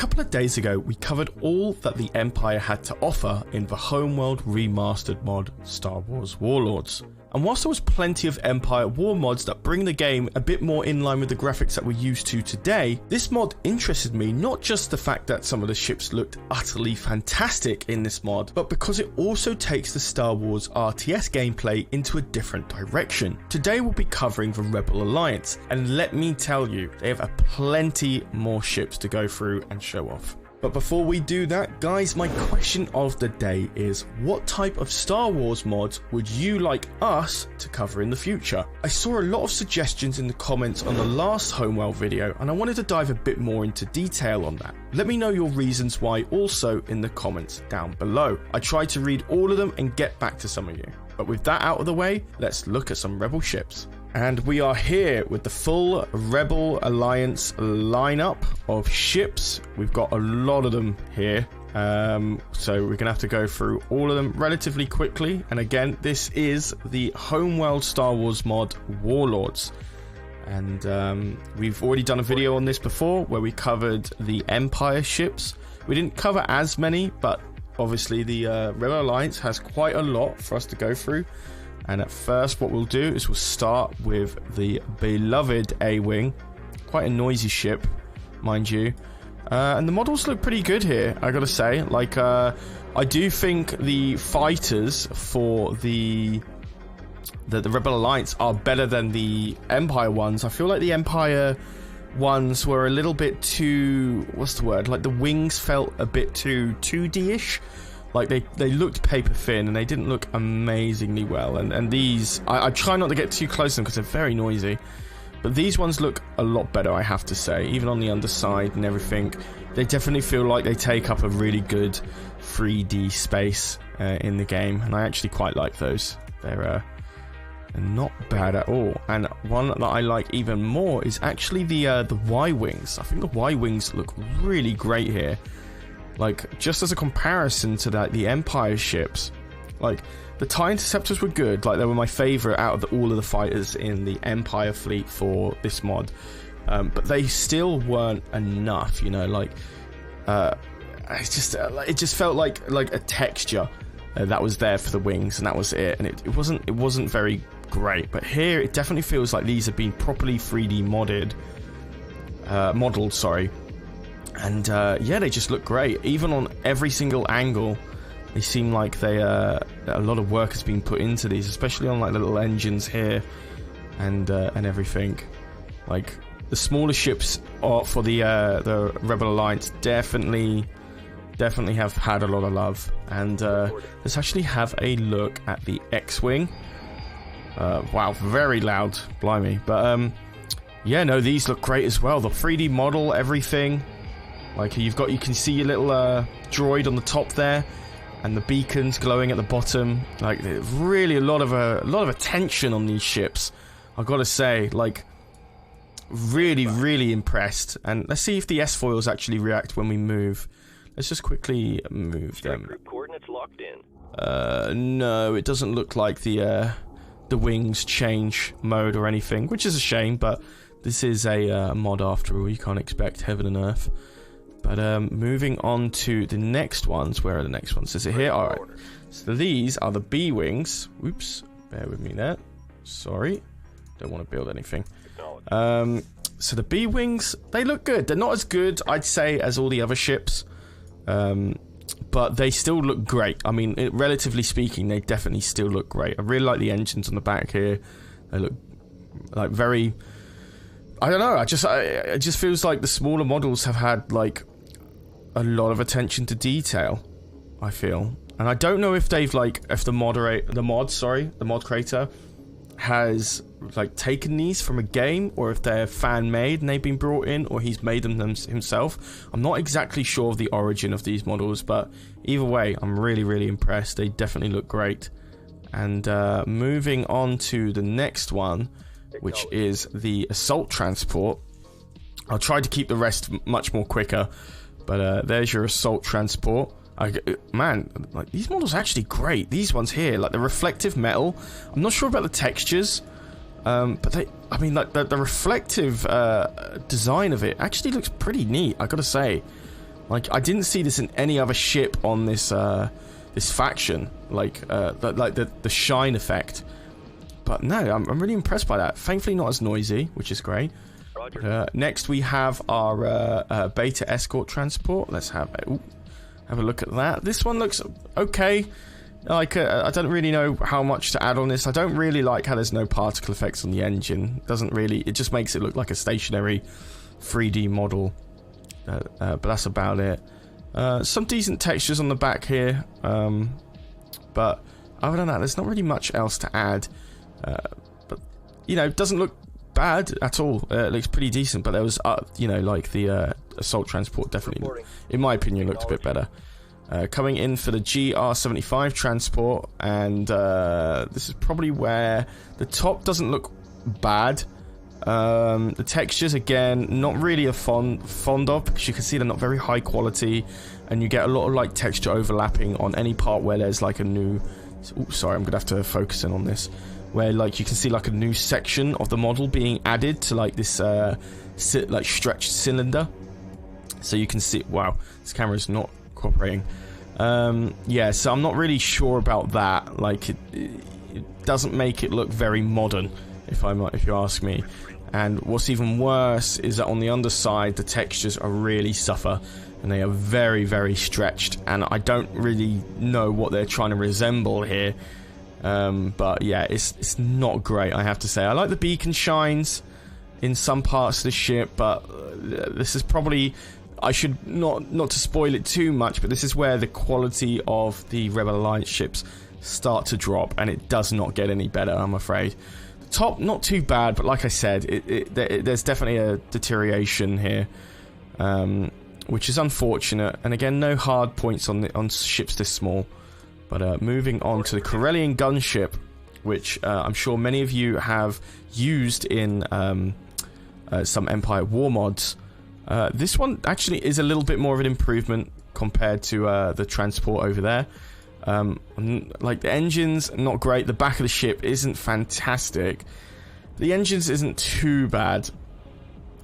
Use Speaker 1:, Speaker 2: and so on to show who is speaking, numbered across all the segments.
Speaker 1: couple of days ago, we covered all that the Empire had to offer in the Homeworld Remastered mod Star Wars Warlords. And whilst there was plenty of Empire war mods that bring the game a bit more in line with the graphics that we're used to today, this mod interested me not just the fact that some of the ships looked utterly fantastic in this mod, but because it also takes the Star Wars RTS gameplay into a different direction. Today we'll be covering the Rebel Alliance, and let me tell you, they have plenty more ships to go through and show off. But before we do that, guys, my question of the day is, what type of Star Wars mods would you like us to cover in the future? I saw a lot of suggestions in the comments on the last Homeworld video, and I wanted to dive a bit more into detail on that. Let me know your reasons why also in the comments down below. I tried to read all of them and get back to some of you. But with that out of the way, let's look at some Rebel ships. And we are here with the full Rebel Alliance lineup of ships. We've got a lot of them here. So we're going to have to go through all of them relatively quickly. And again, this is the Homeworld Star Wars mod Warlords. And we've already done a video on this before where we covered the Empire ships. We didn't cover as many, but obviously the Rebel Alliance has quite a lot for us to go through. And at first what we'll do is we'll start with the beloved A-Wing. Quite a noisy ship, mind you. And the models look pretty good here, I gotta say. Like, I do think the fighters for the Rebel Alliance are better than the Empire ones. I feel like the Empire ones were a little bit too... what's the word? Like, the wings felt a bit too 2D-ish. Like, they looked paper thin and they didn't look amazingly well. And these, I try not to get too close to them because they're very noisy. But these ones look a lot better, I have to say. Even on the underside and everything. They definitely feel like they take up a really good 3D space in the game. And I actually quite like those. They're not bad at all. And one that I like even more is actually the Y-Wings. I think the Y-Wings look really great here. Like, just as a comparison to that, the Empire ships, like, the TIE Interceptors were good. Like, they were my favourite out of all of the fighters in the Empire fleet for this mod. But they still weren't enough, you know, like, it just felt like a texture that was there for the wings, and that was it. And it wasn't very great. But here, it definitely feels like these have been properly 3D modeled, sorry. And yeah, they just look great. Even on every single angle, they seem like a lot of work has been put into these, especially on like the little engines here and everything. Like, the smaller ships are for the Rebel Alliance definitely have had a lot of love. And let's actually have a look at the X-Wing. Wow, very loud, blimey. But yeah, no, these look great as well. The 3D model, everything. Like, you can see your little droid on the top there, and the beacons glowing at the bottom. Like, really a lot of attention on these ships, I've got to say. Like, really impressed. And let's see if the S-foils actually react when we move. Let's just quickly move them.
Speaker 2: Group coordinates locked in.
Speaker 1: No, it doesn't look like the wings change mode or anything, which is a shame. But this is a mod after all. You can't expect heaven and earth. But moving on to the next ones. Where are the next ones? Is it here? Alright. So these are the B-Wings. Oops. Bear with me there. Sorry. Don't want to build anything. So the B-Wings, they look good. They're not as good, I'd say, as all the other ships. But they still look great. I mean, relatively speaking, they definitely still look great. I really like the engines on the back here. They look like very... I don't know, it just feels like the smaller models have had, like, a lot of attention to detail, I feel. And I don't know if they've, like, if the mod creator has, like, taken these from a game, or if they're fan-made and they've been brought in, or he's made them himself. I'm not exactly sure of the origin of these models, but either way, I'm really impressed. They definitely look great. And moving on to the next one, which is the assault transport. I'll try to keep the rest much more quicker, but there's your assault transport. Man, like, these models are actually great. These ones here, like the reflective metal. I'm not sure about the textures, but I mean, like the reflective design of it actually looks pretty neat, I gotta say. Like, I didn't see this in any other ship on this this faction, like the shine effect. But no, I'm really impressed by that. Thankfully not as noisy, which is great. Next we have our beta escort transport. Let's have a look at that. This one looks okay. Like, I don't really know how much to add on this. I don't really like how there's no particle effects on the engine. It just makes it look like a stationary 3D model. But that's about it. Some decent textures on the back here. But other than that, there's not really much else to add. But, you know, it doesn't look bad at all. It looks pretty decent, but there was, you know, like the assault transport definitely, in my opinion, looked a bit better. Coming in for the GR75 transport, and this is probably where the top doesn't look bad. The textures, again, not really a fond of, because you can see they're not very high quality, and you get a lot of like texture overlapping on any part where there's like a new... Oops, sorry, I'm gonna have to focus in on this. Where like you can see like a new section of the model being added to like this like stretched cylinder. So you can see... Wow, this camera's not cooperating. Yeah, so I'm not really sure about that. Like, it doesn't make it look very modern, if you ask me. And what's even worse is that on the underside, the textures are really suffer, and they are very, very stretched. And I don't really know what they're trying to resemble here. But yeah, it's not great, I have to say. I like the beacon shines in some parts of the ship, but this is probably... I should not to spoil it too much, but this is where the quality of the Rebel Alliance ships start to drop, and it does not get any better, I'm afraid. The top, not too bad, but like I said, there's definitely a deterioration here, which is unfortunate. And again, no hard points on ships this small. But moving on to the Karelian Gunship, which I'm sure many of you have used in some Empire War mods. This one actually is a little bit more of an improvement compared to the transport over there. Like, the engines, not great. The back of the ship isn't fantastic. The engines isn't too bad.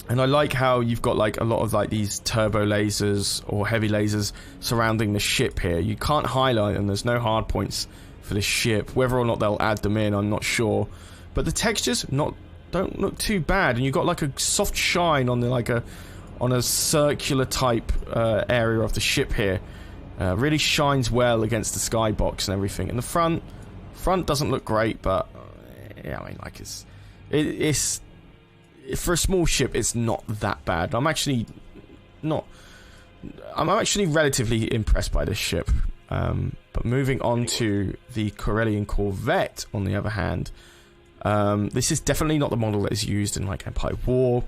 Speaker 1: And I like how you've got like a lot of like these turbo lasers or heavy lasers surrounding the ship here. You can't highlight them. There's no hard points for this ship. Whether or not they'll add them in, I'm not sure. But the textures don't look too bad. And you've got like a soft shine on the on a circular type area of the ship here. Really shines well against the skybox and everything. And the front doesn't look great, but yeah, I mean, like, it's for a small ship, it's not that bad. I'm actually relatively impressed by this ship. But moving on to the Karelian Corvette, on the other hand, this is definitely not the model that is used in like Empire War.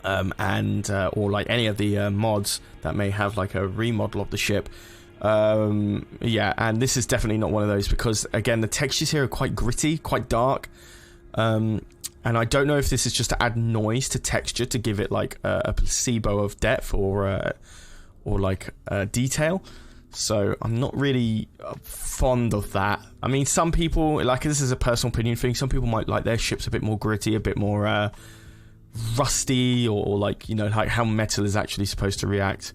Speaker 1: Or like any of the mods that may have like a remodel of the ship. Yeah, and this is definitely not one of those, because again, the textures here are quite gritty, quite dark. And I don't know if this is just to add noise to texture to give it like a placebo of depth or like detail. So I'm not really fond of that. I mean, some people, like, this is a personal opinion thing, some people might like their ships a bit more gritty, a bit more rusty, or like, you know, like how metal is actually supposed to react.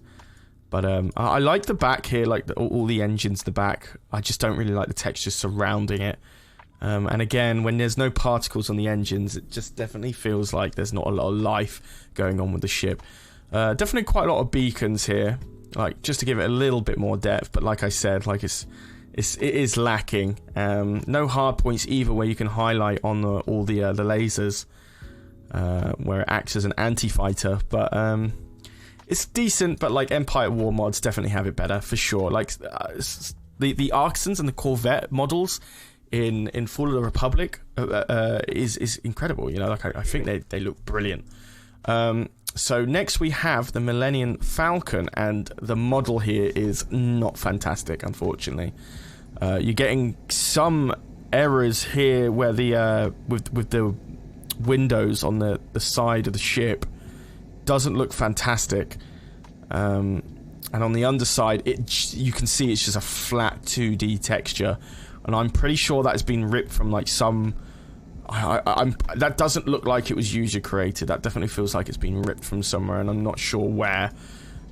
Speaker 1: But I like the back here, like all the engines, the back. I just don't really like the textures surrounding it. And again, when there's no particles on the engines, it just definitely feels like there's not a lot of life going on with the ship. Definitely quite a lot of beacons here, like just to give it a little bit more depth. But like I said, like it is lacking. No hard points either, where you can highlight on all the lasers. Where it acts as an anti-fighter, but it's decent. But like Empire War mods definitely have it better for sure. Like the Arcsons and the Corvette models in Fall of the Republic is incredible. You know, like I think they look brilliant. So next we have the Millennium Falcon, and the model here is not fantastic, unfortunately. You're getting some errors here where the with the windows on the side of the ship doesn't look fantastic, and on the underside you can see it's just a flat 2D texture, and I'm pretty sure that has been ripped from like some that doesn't look like it was user created. That definitely feels like it's been ripped from somewhere, and I'm not sure where.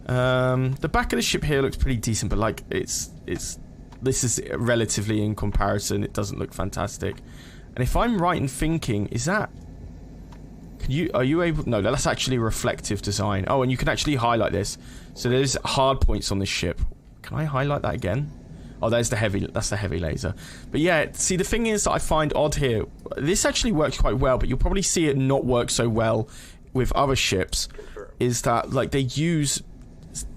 Speaker 1: The back of the ship here looks pretty decent, but like this is relatively in comparison. It doesn't look fantastic. And if I'm right in thinking, is that? Are you able? No, that's actually reflective design. Oh, and you can actually highlight this. So there's hard points on this ship. Can I highlight that again? Oh, that's the heavy laser. But yeah, see, the thing is that I find odd here. This actually works quite well, but you'll probably see it not work so well with other ships. Is that like they use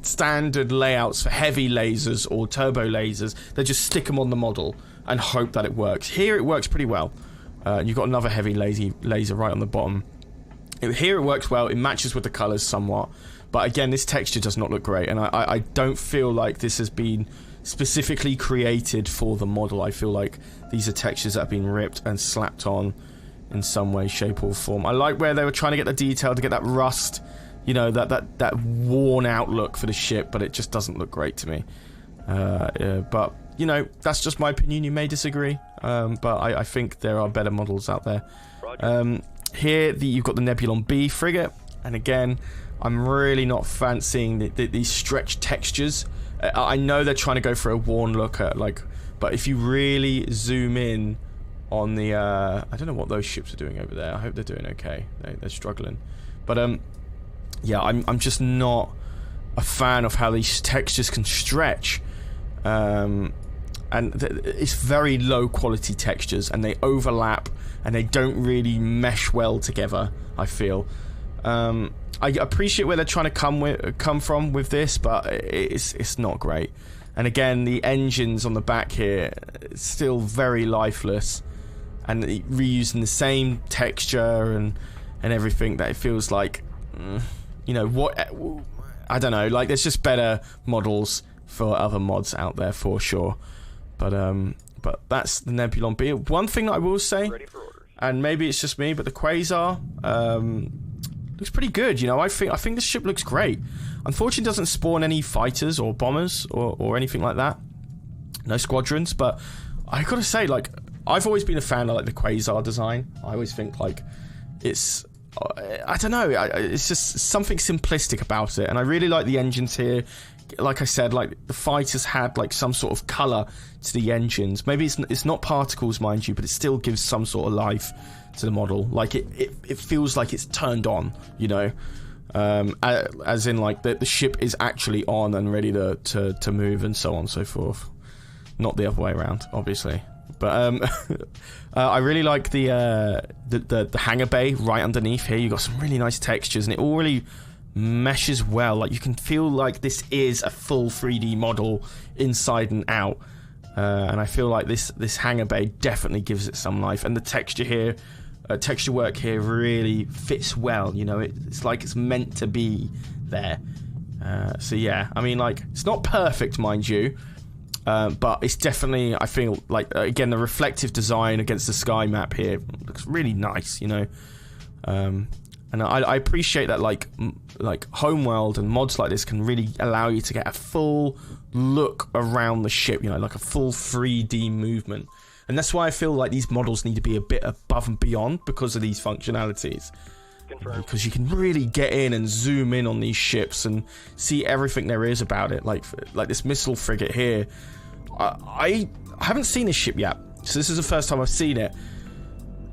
Speaker 1: standard layouts for heavy lasers or turbo lasers? They just stick them on the model and hope that it works. Here it works pretty well. You've got another heavy laser right on the bottom. Here it works well. It matches with the colors somewhat. But again, this texture does not look great, and I don't feel like this has been specifically created for the model. I feel like these are textures that have been ripped and slapped on in some way, shape or form. I like where they were trying to get the detail, to get that rust, you know, that worn out look for the ship, but it just doesn't look great to me. But, you know, that's just my opinion. You may disagree, but I think there are better models out there. Here, you've got the Nebulon B frigate, and again, I'm really not fancying these stretched textures. I know they're trying to go for a worn look at, like, but if you really zoom in on the, I don't know what those ships are doing over there. I hope they're doing okay. They're struggling, but yeah, I'm just not a fan of how these textures can stretch, and it's very low quality textures, and they overlap, and they don't really mesh well together, I feel. I appreciate where they're trying to come from with this, but it's not great. And again, the engines on the back here, still very lifeless, and reusing the same texture and everything, that it feels like, you know, what, I don't know, like there's just better models for other mods out there for sure. But that's the Nebulon B. One thing that I will say, and maybe it's just me, but the Quasar looks pretty good. You know, I think this ship looks great. Unfortunately, it doesn't spawn any fighters or bombers or anything like that. No squadrons, but I gotta say, like, I've always been a fan of like the Quasar design. I always think like it's, I don't know, it's just something simplistic about it, and I really like the engines here. Like I said, like the fighters had like some sort of color to the engines. Maybe it's not particles, mind you, but it still gives some sort of life to the model. Like it feels like it's turned on, you know, as in like the ship is actually on and ready to move and so on and so forth. Not the other way around, obviously. But I really like the hangar bay right underneath here. You've got some really nice textures, and it all really meshes well. Like you can feel like this is a full 3D model inside and out, and I feel like this hangar bay definitely gives it some life. And the texture here, texture work here really fits well. You know, it's like it's meant to be there. So yeah, I mean, like, it's not perfect, mind you, but it's definitely, I feel like, again, the reflective design against the sky map here looks really nice, you know. And I appreciate that, like Homeworld and mods like this can really allow you to get a full look around the ship, you know, like a full 3D movement. And that's why I feel like these models need to be a bit above and beyond because of these functionalities. Confirmed. Because you can really get in and zoom in on these ships and see everything there is about it. Like this missile frigate here. I haven't seen this ship yet, so this is the first time I've seen it.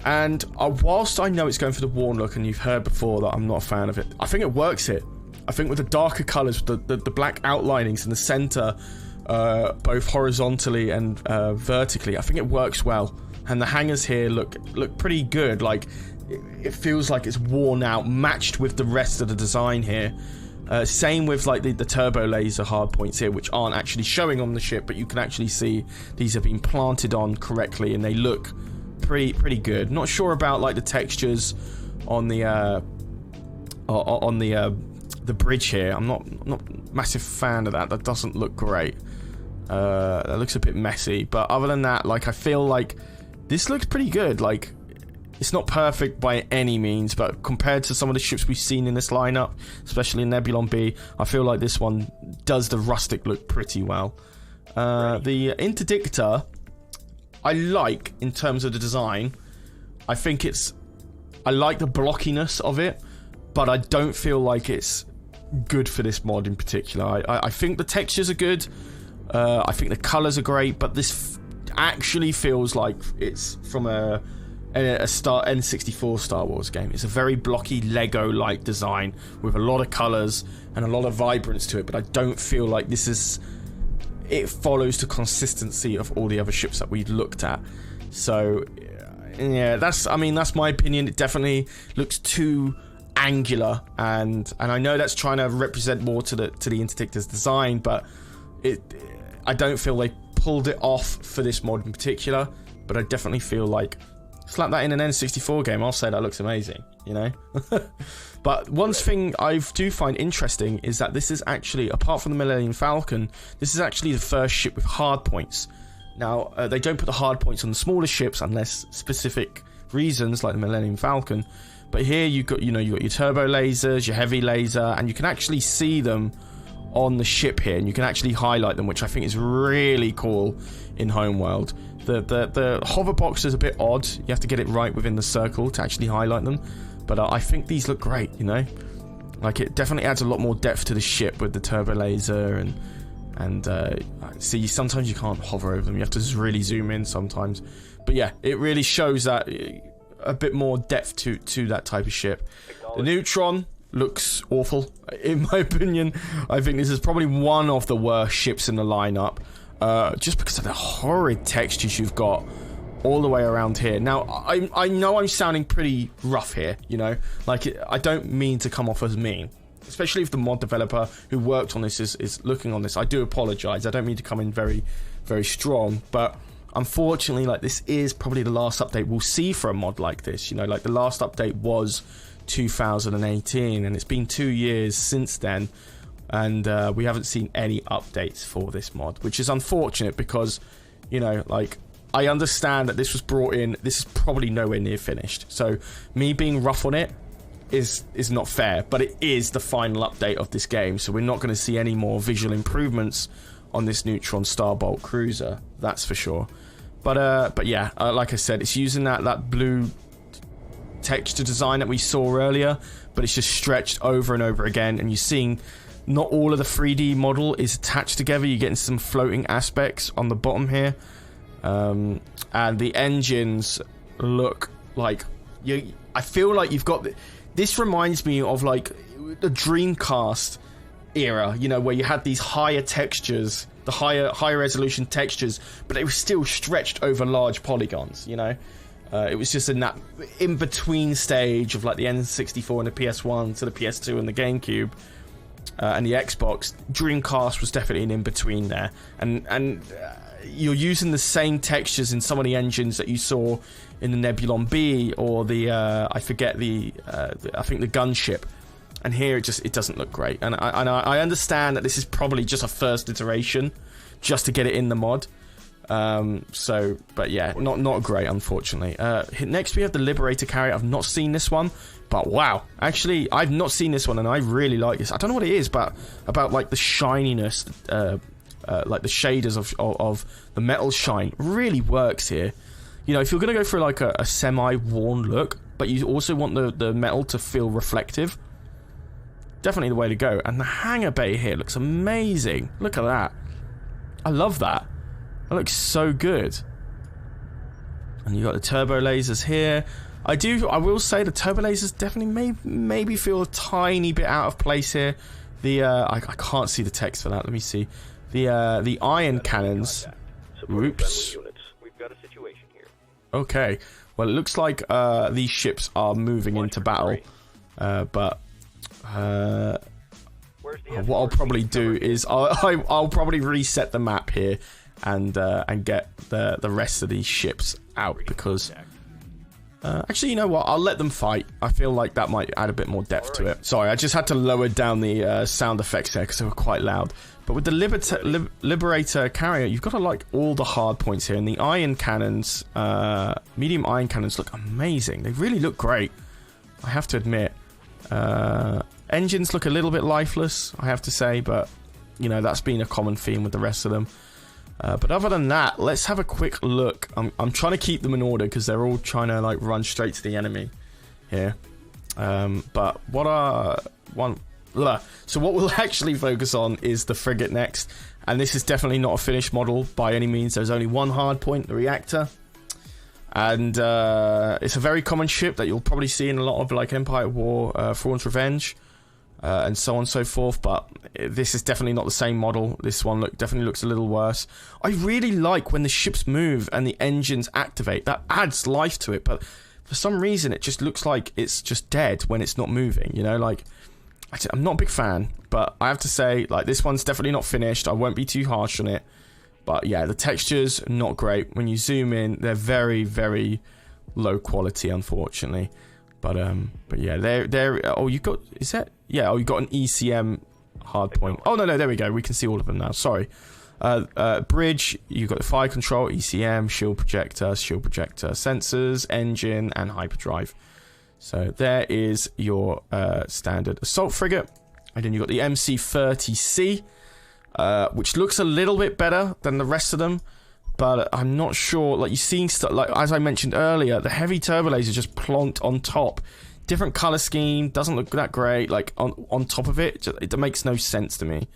Speaker 1: And whilst I know it's going for the worn look, and you've heard before that I'm not a fan of it, I think it works here. I think with the darker colours, the black outlinings in the centre, both horizontally and vertically, I think it works well. And the hangars here look pretty good. Like, it feels like it's worn out, matched with the rest of the design here. Same with like the turbo laser hard points here, which aren't actually showing on the ship, but you can actually see these have been planted on correctly, and they look pretty good. Not sure about like the textures on the bridge here. I'm not massive fan of that. That doesn't look great. That looks a bit messy, but other than that, like, I feel like this looks pretty good. Like, it's not perfect by any means, but compared to some of the ships we've seen in this lineup, especially Nebulon B, I feel like this one does the rustic look pretty well. The Interdictor, I like in terms of the design. I think I like the blockiness of it, but I don't feel like it's good for this mod in particular. I think the textures are good. I think the colors are great, but this actually feels like it's from a N64 Star Wars game. It's a very blocky Lego-like design with a lot of colors and a lot of vibrance to it, but I don't feel like it follows the consistency of all the other ships that we looked at. So yeah, that's my opinion. It definitely looks too angular, and I know that's trying to represent more to the Interdictor's design, but I don't feel they pulled it off for this mod in particular. But I definitely feel like slap that in an N64 game, I'll say that looks amazing, you know. But one thing I do find interesting is that this is actually, apart from the Millennium Falcon, this is actually the first ship with hard points. Now, they don't put the hard points on the smaller ships unless specific reasons, like the Millennium Falcon. But here you got your turbo lasers, your heavy laser, and you can actually see them on the ship here, and you can actually highlight them, which I think is really cool in Homeworld. The hover box is a bit odd. You have to get it right within the circle to actually highlight them. But I think these look great, you know? Like, it definitely adds a lot more depth to the ship with the turbo laser, and see, sometimes you can't hover over them. You have to really zoom in sometimes. But yeah, it really shows that a bit more depth to that type of ship. The Neutron looks awful, in my opinion. I think this is probably one of the worst ships in the lineup, just because of the horrid textures you've got all the way around here. Now, I know I'm sounding pretty rough here, you know, like, I don't mean to come off as mean, especially if the mod developer who worked on this is looking on this. I do apologize. I don't mean to come in very, very strong, but unfortunately, like, this is probably the last update we'll see for a mod like this. You know, like, the last update was 2018, and it's been 2 years since then, and we haven't seen any updates for this mod, which is unfortunate because, you know, like, I understand that this was brought in. This is probably nowhere near finished, so me being rough on it is not fair, but it is the final update of this game, so we're not going to see any more visual improvements on this Neutron Starbolt cruiser, that's for sure. But yeah, like I said, it's using that blue texture design that we saw earlier, but it's just stretched over and over again, and you're seeing not all of the 3D model is attached together. You're getting some floating aspects on the bottom here, and the engines look like I feel like you've got this reminds me of like the Dreamcast era, you know, where you had these higher textures, the higher resolution textures, but they were still stretched over large polygons, you know. It was just in that in-between stage of like the N64 and the PS1 to the PS2 and the GameCube and the Xbox. Dreamcast was definitely an in-between there, and you're using the same textures in some of the engines that you saw in the Nebulon B or the I think the gunship. And here it doesn't look great, and I understand that this is probably just a first iteration, just to get it in the mod. But yeah, not great, unfortunately. Next we have the Liberator Carry. I've not seen this one, but wow, actually I've not seen this one, and I really like this. I don't know what it is, but about like the shininess, like the shaders of the metal shine really works here. You know, if you're gonna go for like a semi-worn look, but you also want the metal to feel reflective, definitely the way to go. And the hangar bay here looks amazing. Look at that. I love that. That looks so good. And you got the turbo lasers here. I will say the turbo lasers definitely maybe feel a tiny bit out of place here. The I can't see the text for that. Let me see. The iron cannons. Oops. Okay. Well, it looks like these ships are moving into battle. But what I'll probably do is I'll probably reset the map here and get the rest of these ships out, because actually, you know what, I'll let them fight. I feel like that might add a bit more depth to it. Sorry, I just had to lower down the sound effects there because they were quite loud. But with the Liberator Carrier, you've got to like all the hard points here, and the iron cannons, medium iron cannons look amazing. They really look great, I have to admit. Engines look a little bit lifeless, I have to say, but you know, that's been a common theme with the rest of them. But other than that, let's have a quick look. I'm trying to keep them in order because they're all trying to like run straight to the enemy here. But So what we'll actually focus on is the Frigate next. And this is definitely not a finished model by any means. There's only one hard point, the reactor. And it's a very common ship that you'll probably see in a lot of like Empire War, Thrawn's Revenge, and so on and so forth. But this is definitely not the same model. This one definitely looks a little worse. I really like when the ships move and the engines activate. That adds life to it. But for some reason, it just looks like it's just dead when it's not moving. You know, like... I'm not a big fan, but I have to say, like, this one's definitely not finished. I won't be too harsh on it. But yeah, the textures, not great. When you zoom in, they're very, very low quality, unfortunately. But yeah, they're oh, you got, is that, yeah, oh, you got an ECM hard point. Oh, no, there we go. We can see all of them now. Sorry. Bridge, you've got the fire control, ECM, shield projector, sensors, engine, and hyperdrive. So there is your standard assault frigate. And then you've got the MC-30C, which looks a little bit better than the rest of them. But I'm not sure, like, you're seeing stuff, like, as I mentioned earlier, the heavy turbo laser just plonked on top. Different color scheme, doesn't look that great, like, on top of it. It makes no sense to me,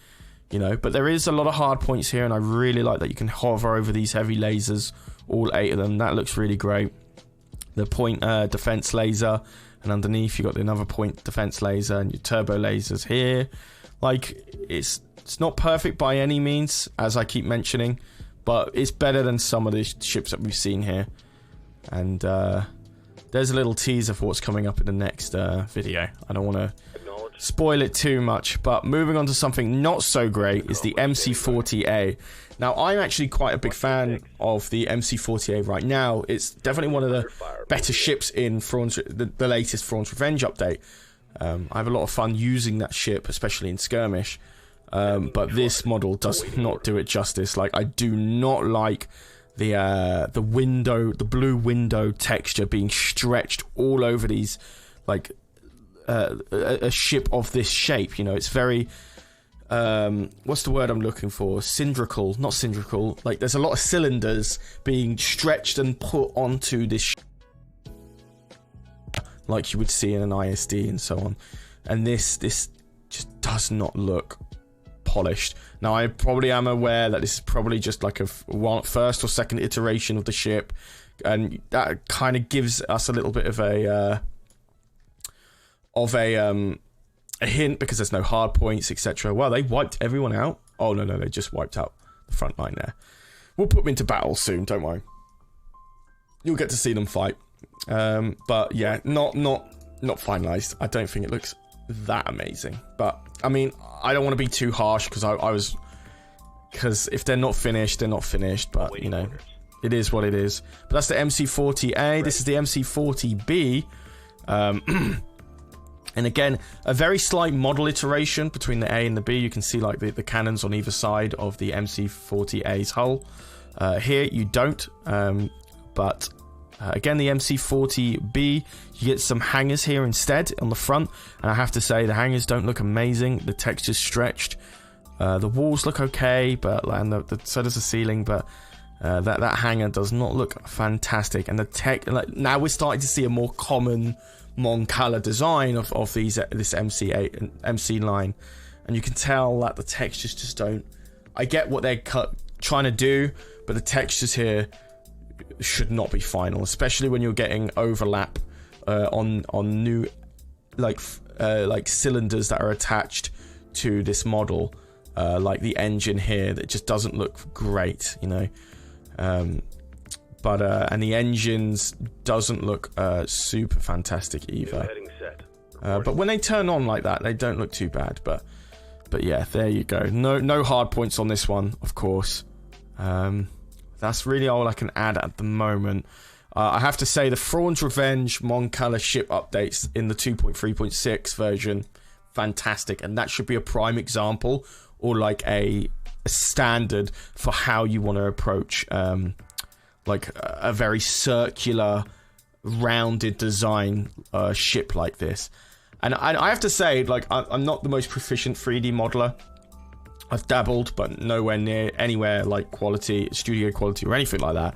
Speaker 1: you know. But there is a lot of hard points here, and I really like that you can hover over these heavy lasers, all 8 of them. That looks really great. The point defense laser, and underneath you got another point defense laser and your turbo lasers here. Like, it's not perfect by any means, as I keep mentioning, but it's better than some of the ships that we've seen here. And there's a little teaser for what's coming up in the next video. I don't want to spoil it too much, but moving on to something not so great is the MC-40A. Now, I'm actually quite a big fan of the MC-40A right now. It's definitely one of the better ships in the latest Thrawn's Revenge update. I have a lot of fun using that ship, especially in skirmish. But this model does not do it justice. Like, I do not like the blue window texture being stretched all over these, like, a ship of this shape. You know, it's very what's the word I'm looking for? Cylindrical, not cylindrical. Like, there's a lot of cylinders being stretched and put onto this like you would see in an ISD and so on. And this just does not look polished. Now, I probably am aware that this is probably just like a first or second iteration of the ship, and that kind of gives us a little bit of a hint, because there's no hard points, etc. Well, they wiped everyone out. Oh, no, they just wiped out the front line there. We'll put them into battle soon, don't worry. You'll get to see them fight. But yeah, not finalized. I don't think it looks that amazing. But, I mean, I don't want to be too harsh, because if they're not finished, they're not finished. But, you know, it is what it is. But that's the MC-40A. This is the MC-40B. And again, a very slight model iteration between the A and the B. You can see like the cannons on either side of the MC-40A's hull. Here you don't, but again, the MC-40B, you get some hangers here instead on the front. And I have to say, the hangers don't look amazing. The texture's stretched. The walls look okay, but so does the ceiling. But that hanger does not look fantastic. And the tech, like, now we're starting to see a more common Mon Cala design of this MC line, and you can tell that the textures just don't. I get what they're trying to do, but the textures here should not be final, especially when you're getting overlap on new like cylinders that are attached to this model, like the engine here that just doesn't look great, you know. And the engines doesn't look super fantastic either. But when they turn on like that, they don't look too bad. But yeah, there you go. No hard points on this one, of course. That's really all I can add at the moment. I have to say, the Thrawn's Revenge Mon Cala ship updates in the 2.3.6 version, fantastic. And that should be a prime example, or like a standard for how you want to approach like a very circular, rounded design ship like this. And I have to say, like, I'm not the most proficient 3D modeler. I've dabbled, but nowhere near anywhere like quality, studio quality, or anything like that.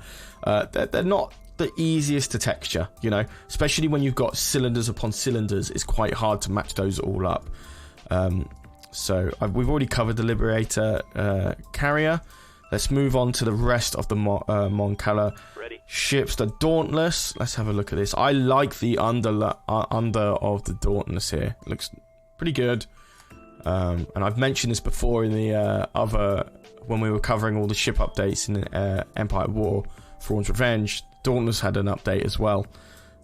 Speaker 1: They're not the easiest to texture, you know, especially when you've got cylinders upon cylinders. It's quite hard to match those all up. So we've already covered the Liberator Carrier. Let's move on to the rest of the Mon Cala ships. The Dauntless. Let's have a look at this. I like the under of the Dauntless here. It looks pretty good. And I've mentioned this before in the when we were covering all the ship updates in Empire War, Thrawn's Revenge. Dauntless had an update as well.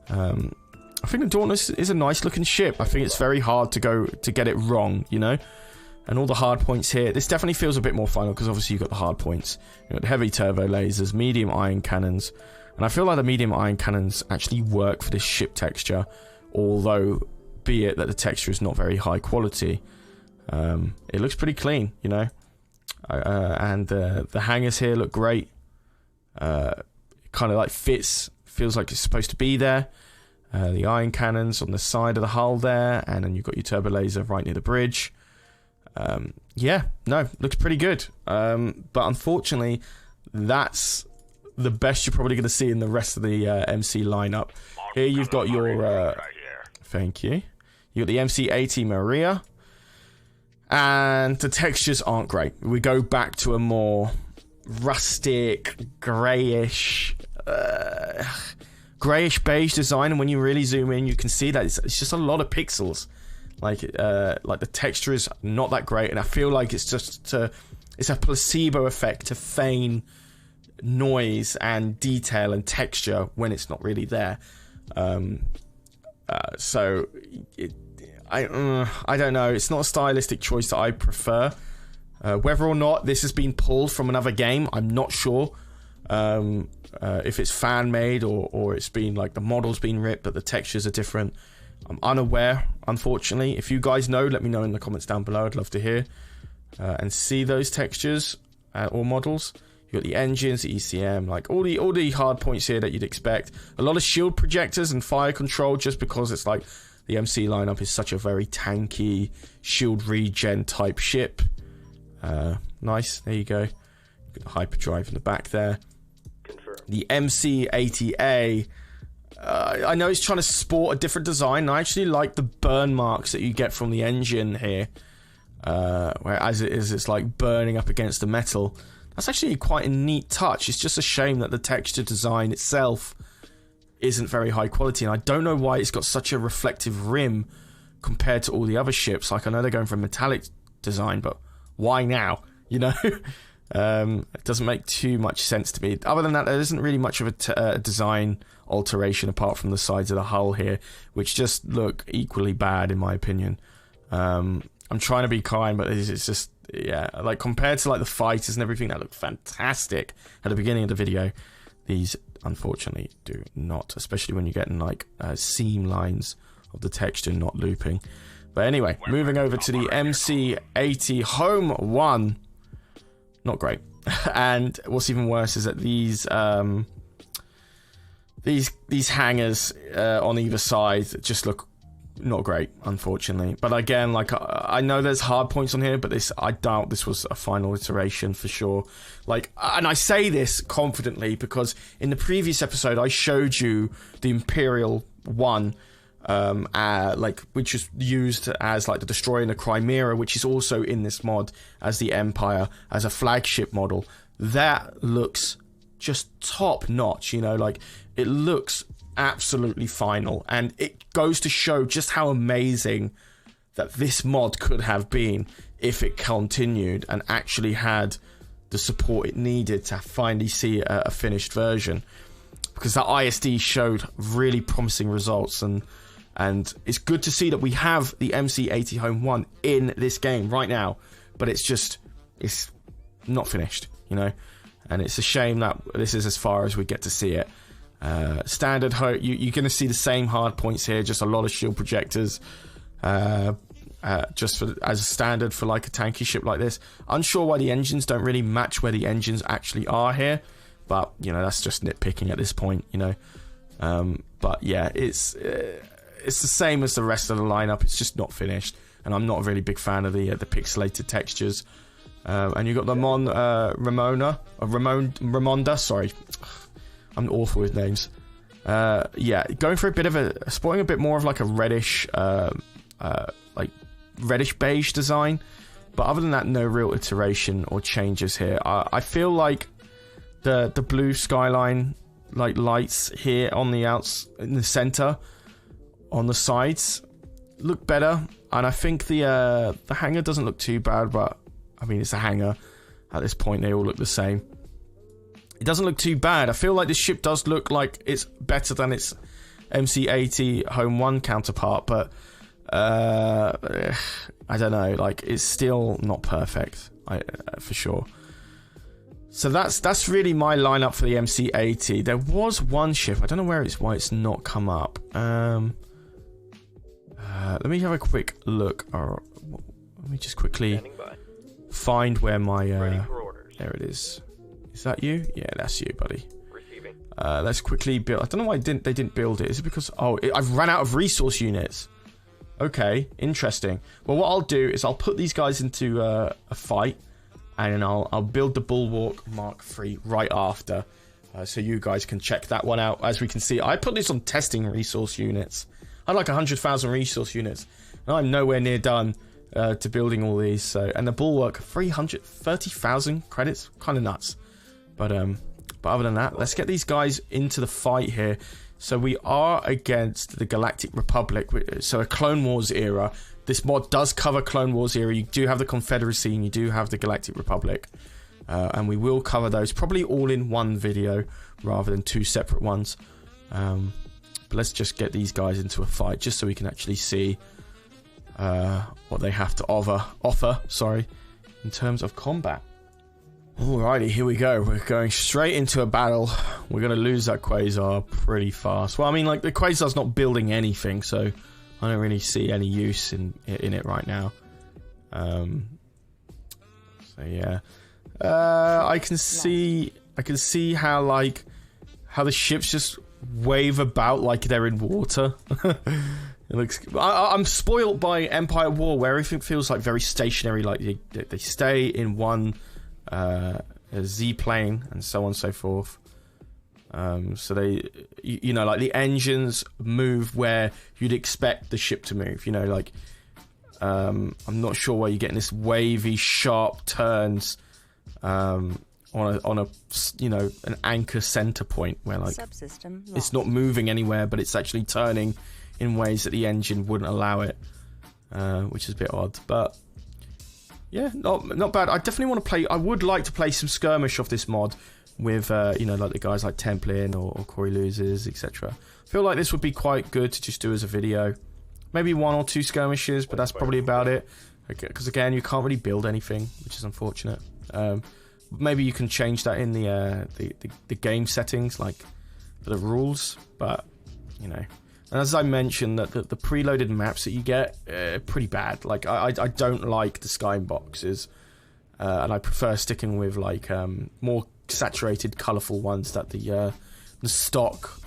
Speaker 1: I think the Dauntless is a nice looking ship. I think it's very hard to get it wrong, you know. And all the hard points here. This definitely feels a bit more final because obviously you've got the hard points. You've got heavy turbo lasers, medium ion cannons. And I feel like the medium ion cannons actually work for this ship texture. Although, be it that the texture is not very high quality. It looks pretty clean, you know. And the hangars here look great. Kind of like fits. Feels like it's supposed to be there. The ion cannons on the side of the hull there. And then you've got your turbo laser right near the bridge. Yeah, no, looks pretty good. But unfortunately, that's the best you're probably going to see in the rest of the MC lineup. Here you've got your... thank you. You've got the MC-80 Maria. And the textures aren't great. We go back to a more rustic, greyish beige design. And when you really zoom in, you can see that it's just a lot of pixels. Like the texture is not that great, and I feel like it's just it's a placebo effect to feign noise and detail and texture when it's not really there. So I don't know. It's not a stylistic choice that I prefer. Whether or not this has been pulled from another game, I'm not sure. If it's fan made or it's been like the model's been ripped, but the textures are different. I'm unaware, unfortunately. If you guys know, let me know in the comments down below. I'd love to hear and see those textures or models. You got the engines, the ECM, like all the hard points here that you'd expect. A lot of shield projectors and fire control, just because it's like the MC lineup is such a very tanky shield regen type ship. Nice, there you go. Got the hyperdrive in the back there.
Speaker 2: Confirm. The
Speaker 1: MC-80A. I know it's trying to sport a different design. I actually like the burn marks that you get from the engine here. Whereas it's like burning up against the metal. That's actually quite a neat touch. It's just a shame that the texture design itself isn't very high quality. And I don't know why it's got such a reflective rim compared to all the other ships. Like, I know they're going for a metallic design, but why now? You know? It doesn't make too much sense to me. Other than that, there isn't really much of a design alteration apart from the sides of the hull here, which just look equally bad in my opinion. I'm trying to be kind, but it's just, yeah, like compared to like the fighters and everything that looked fantastic at the beginning of the video, these unfortunately do not, especially when you're getting like seam lines of the texture not looping. But anyway, moving over to the MC-80 Home 1. Not great. And what's even worse is that these hangers on either side just look not great, unfortunately. But again, like I know there's hard points on here, but I doubt this was a final iteration for sure. Like, and I say this confidently because in the previous episode I showed you the Imperial 1. Which is used as like the Destroyer in the Crimea, which is also in this mod as the Empire, as a flagship model. That looks just top notch, you know, like it looks absolutely final, and it goes to show just how amazing that this mod could have been if it continued and actually had the support it needed to finally see a finished version, because that ISD showed really promising results. And it's good to see that we have the MC-80 Home 1 in this game right now, but it's not finished, you know, and it's a shame that this is as far as we get to see it. Standard, you're going to see the same hard points here, just a lot of shield projectors, just as a standard for like a tanky ship like this. Unsure why the engines don't really match where the engines actually are here, but you know, that's just nitpicking at this point, you know. But yeah, it's the same as the rest of the lineup. It's just not finished, and I'm not a really big fan of the pixelated textures. And you got the Ramonda. Sorry, I'm awful with names. Yeah, going for a bit of sporting a bit more of like a reddish, like reddish beige design. But other than that, no real iteration or changes here. I feel like the blue skyline like lights here on the in the center, on the sides, look better. And I think the hangar doesn't look too bad, but I mean it's a hangar. At this point, they all look the same. It doesn't look too bad. I feel like this ship does look like it's better than its MC-80 Home 1 counterpart, but I don't know. Like, it's still not perfect, for sure. So that's really my lineup for the MC-80. There was one ship. I don't know why it's not come up. Let me have a quick look. Let me just quickly find where my there it is. Is that you? Yeah, that's you, buddy.
Speaker 2: Receiving.
Speaker 1: Let's quickly build. I don't know why they didn't build it. Is it because I've run out of resource units? Okay, interesting. Well, what I'll do is I'll put these guys into a fight, and then I'll build the Bulwark Mark III right after, so you guys can check that one out. As we can see, I put this on testing resource units. I had like 100,000 resource units, and I'm nowhere near done to building all these. So, and the Bulwark 330,000 credits, kind of nuts. But other than that, let's get these guys into the fight here. So we are against the Galactic Republic, so a Clone Wars era. This mod does cover Clone Wars era. You do have the Confederacy and you do have the Galactic Republic. And we will cover those probably all in one video rather than two separate ones. But let's just get these guys into a fight just so we can actually see what they have to offer, in terms of combat. Alrighty, here we go. We're going straight into a battle. We're going to lose that Quasar pretty fast. Well, I mean, like, the Quasar's not building anything, so I don't really see any use in it right now. So yeah, I can see how the ships just wave about like they're in water. It looks. I'm spoiled by Empire War, where everything feels like very stationary. Like they stay in one Z plane and so on and so forth. So they, you know, like the engines move where you'd expect the ship to move. You know, like I'm not sure why you're getting this wavy, sharp turns on a you know, an anchor center point where like it's not moving anywhere, but it's actually turning in ways that the engine wouldn't allow it, which is a bit odd, but. Yeah, not bad. I definitely want to play. I would like to play some skirmish of this mod with, you know, like the guys like Templin or Corey Losers, etc. I feel like this would be quite good to just do as a video. Maybe one or two skirmishes, but that's probably about it. Because again, you can't really build anything, which is unfortunate. Maybe you can change that in the game settings, like for the rules. But you know. And as I mentioned, that the preloaded maps that you get are pretty bad. Like I don't like the sky boxes, and I prefer sticking with like more saturated, colourful ones that the stock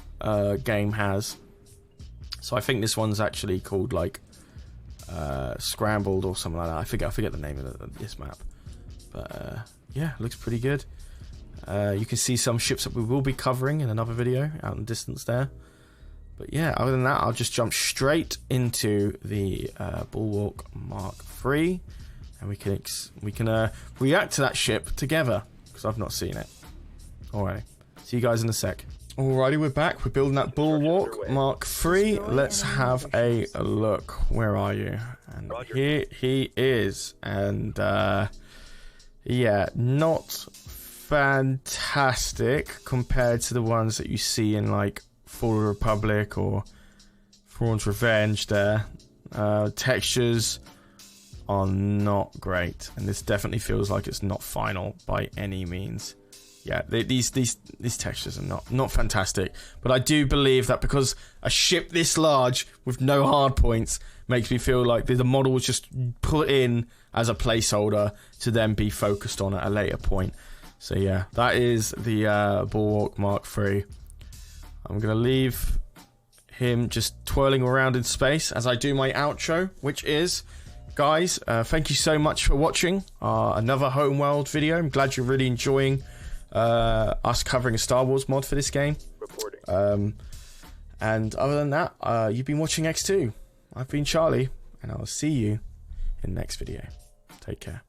Speaker 1: game has. So I think this one's actually called like Scrambled or something like that. I forget the name of this map, but yeah, looks pretty good. You can see some ships that we will be covering in another video out in the distance there. But yeah, other than that, I'll just jump straight into the Bulwark Mark III, and we can react to that ship together because I've not seen it. Alright, see you guys in a sec. Alrighty, we're back. We're building that Bulwark Mark III. Let's have a look. Where are you? And here he is. And yeah, not fantastic compared to the ones that you see in like Full Republic or Thrawn's Revenge there. Textures are not great, and this definitely feels like it's not final by any means. Yeah, these textures are not fantastic, but I do believe that because a ship this large with no hard points makes me feel like the model was just put in as a placeholder to then be focused on at a later point. So yeah, that is the Bulwark Mark III. I'm going to leave him just twirling around in space as I do my outro, which is, guys, thank you so much for watching another Homeworld video. I'm glad you're really enjoying us covering a Star Wars mod for this game. And other than that, you've been watching EcksToo. I've been Charlie, and I'll see you in the next video. Take care.